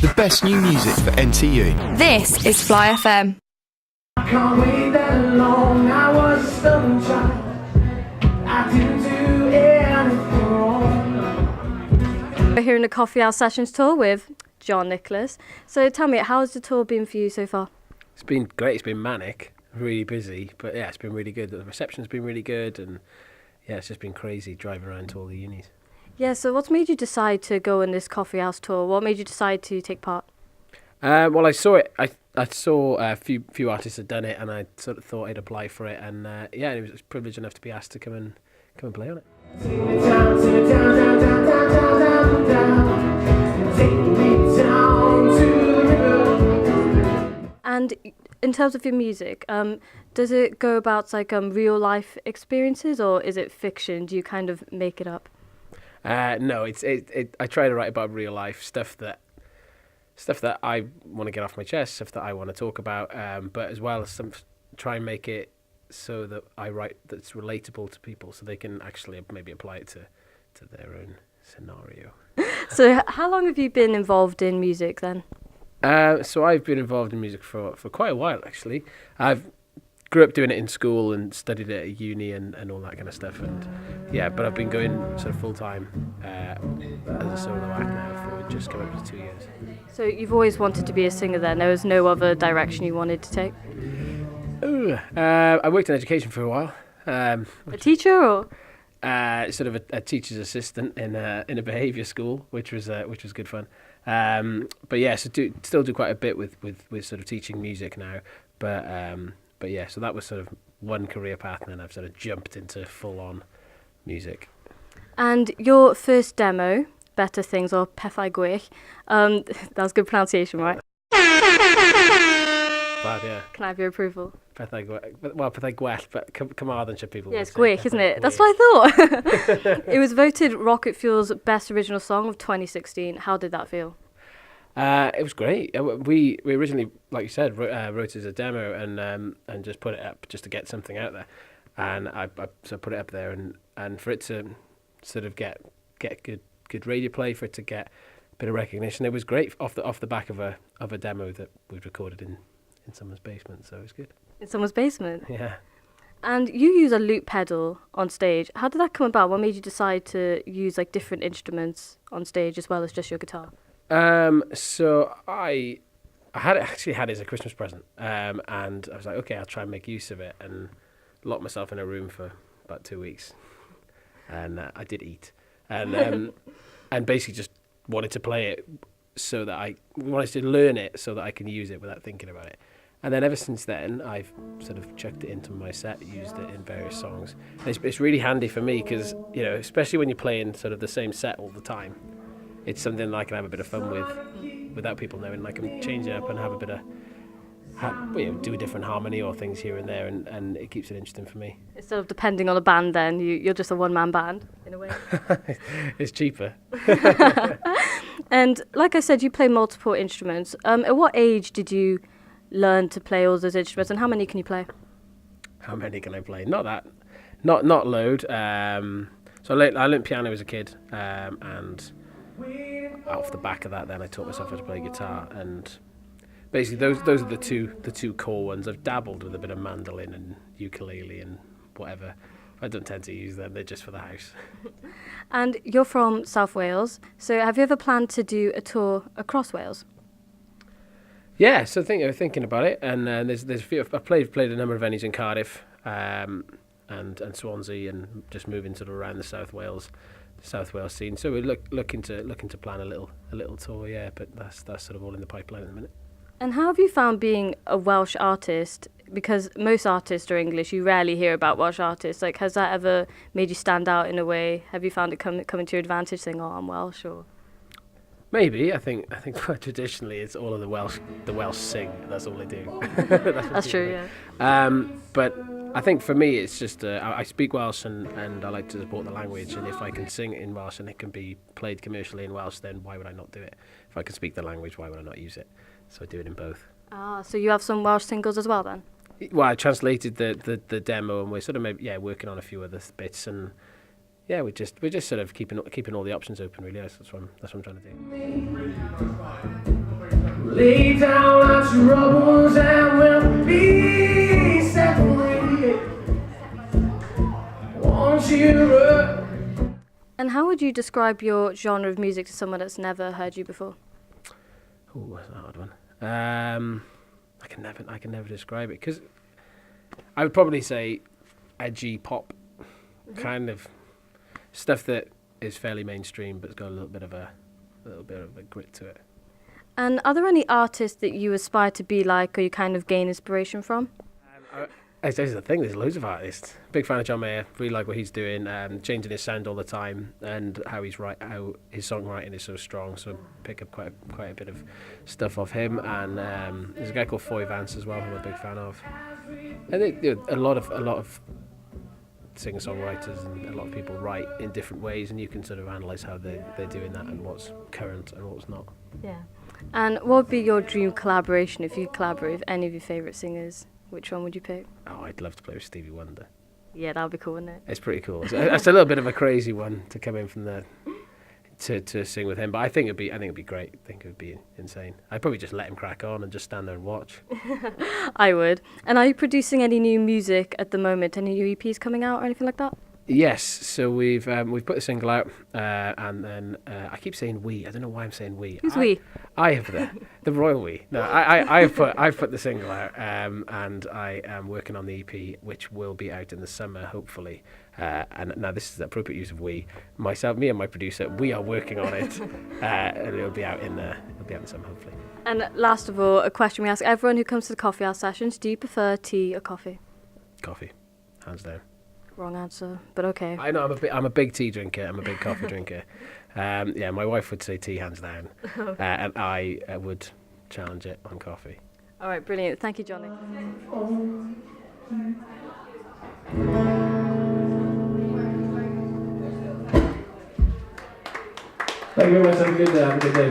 The best new music for NTU. This is Fly FM. I can't wait that long. I was a stubborn child. I didn't do anything wrong. We're here in the Coffee House Sessions tour with John Nicholas. So tell me, how's the tour been for you so far? It's been great. It's been manic, really busy, but yeah, it's been really good. The reception's been really good, and yeah, it's just been crazy driving around to all the unis. Yeah, so what's made you decide to go on this Coffee House tour? What made you decide to take part? Well, I saw it. I saw a few artists had done it, and I sort of thought I'd apply for it, and yeah, it was privileged enough to be asked to come and play on it. Take me down, down, down, down, down, down, down. Take me down to the river. And in terms of your music, does it go about like real life experiences, or is it fiction? Do you kind of make it up? No, I try to write about real life stuff that I want to get off my chest, stuff that I want to talk about, but as well as try and make it so that I write that's relatable to people, so they can actually maybe apply it to their own scenario. So how long have you been involved in music then? So I've been involved in music for quite a while, actually. I've grew up doing it in school and studied it at uni and all that kind of stuff, and yeah, but I've been going sort of full time as a solo act now for just coming up to 2 years. So you've always wanted to be a singer then? There was no other direction you wanted to take? I worked in education for a while. A teacher or? Sort of a teacher's assistant in a behaviour school, which was good fun. But yeah, so still do quite a bit with sort of teaching music now. But yeah, so that was sort of one career path, and then I've sort of jumped into full on music. And your first demo, Better Things or Pethau Gwell, that was good pronunciation, right? Bad, yeah. Can I have your approval? Pethau Gwell, but Carmarthenshire people. Yeah, it's Gwell, isn't it? That's what I thought. It was voted Rocket Fuel's best original song of 2016. How did that feel? It was great. We originally, like you said, wrote it as a demo and just put it up just to get something out there, and I sort of put it up there and for it to sort of get good radio play, for it to get a bit of recognition. It was great off the back of a demo that we'd recorded in someone's basement, so it was good. In someone's basement? Yeah. And you use a loop pedal on stage. How did that come about? What made you decide to use like different instruments on stage as well as just your guitar? So I had it as a Christmas present, and I was like, okay, I'll try and make use of it, and locked myself in a room for about 2 weeks, and I did eat, and and basically just wanted to play it so that I wanted to learn it so that I can use it without thinking about it. And then ever since then, I've sort of chucked it into my set, used it in various songs. And it's really handy for me because, you know, especially when you're playing sort of the same set all the time, it's something that I can have a bit of fun with without people knowing. I can change it up and have a bit of, do a different harmony or things here and there, and it keeps it interesting for me. Instead of depending on a band then, you're just a one-man band, in a way. It's cheaper. And like I said, you play multiple instruments. At what age did you learn to play all those instruments, and how many can you play? How many can I play? Not load. So I learned piano as a kid, and off the back of that, then I taught myself how to play guitar, and basically those are the two core ones. I've dabbled with a bit of mandolin and ukulele and whatever. I don't tend to use them; they're just for the house. And you're from South Wales, so have you ever planned to do a tour across Wales? Yeah, so thinking about it, and there's a few. I've played a number of venues in Cardiff, and Swansea, and just moving sort of around the South Wales scene. So we're looking to plan a little tour, yeah. But that's sort of all in the pipeline at the minute. And how have you found being a Welsh artist? Because most artists are English. You rarely hear about Welsh artists. Like, has that ever made you stand out in a way? Have you found it coming to your advantage, saying, "Oh, I'm Welsh"? Or maybe. I think traditionally it's all of the Welsh sing. That's all they do. That's true, yeah. But I think for me it's just I speak Welsh and I like to support the language, and if I can sing in Welsh and it can be played commercially in Welsh, then why would I not do it? If I can speak the language, why would I not use it? So I do it in both. Ah, so you have some Welsh singles as well then? Well, I translated the demo, and we're sort of working on a few other bits, and yeah, we're just sort of keeping all the options open, really. That's what I'm trying to do. Lay down our troubles and we'll be set free. Won't you run? And how would you describe your genre of music to someone that's never heard you before? Oh, that's a hard one. I can never describe it because I would probably say edgy pop, kind of stuff that is fairly mainstream, but it's got a little bit of a grit to it. And are there any artists that you aspire to be like, or you kind of gain inspiration from? This is the thing. There's loads of artists. Big fan of John Mayer. Really like what he's doing. Changing his sound all the time, and how his songwriting is so strong. So pick up quite a bit of stuff off him. And there's a guy called Foy Vance as well, who I'm a big fan of. I think a lot of singer-songwriters and a lot of people write in different ways, and you can sort of analyse how they're doing that and what's current and what's not. Yeah. And what would be your dream collaboration if you collaborate with any of your favourite singers? Which one would you pick? Oh, I'd love to play with Stevie Wonder. Yeah, that would be cool, wouldn't it? It's pretty cool. It's a little bit of a crazy one to come in from the to sing with him, but I think it'd be great. I think it would be insane. I'd probably just let him crack on and just stand there and watch. I would. And are you producing any new music at the moment? Any new EPs coming out or anything like that? Yes, so we've put the single out, and then I keep saying we. I don't know why I'm saying we. Who's we? I have the royal we. No, I've put the single out, and I am working on the EP, which will be out in the summer, hopefully. And now this is the appropriate use of we. Me and my producer, we are working on it, and it'll be out in the summer, hopefully. And last of all, a question we ask everyone who comes to the coffee house sessions: do you prefer tea or coffee? Coffee, hands down. Wrong answer, but okay. I know I'm a big tea drinker. I'm a big coffee drinker. Yeah, my wife would say tea hands down, and I would challenge it on coffee. All right, brilliant. Thank you, Johnny. Thank you very much. Have a good day.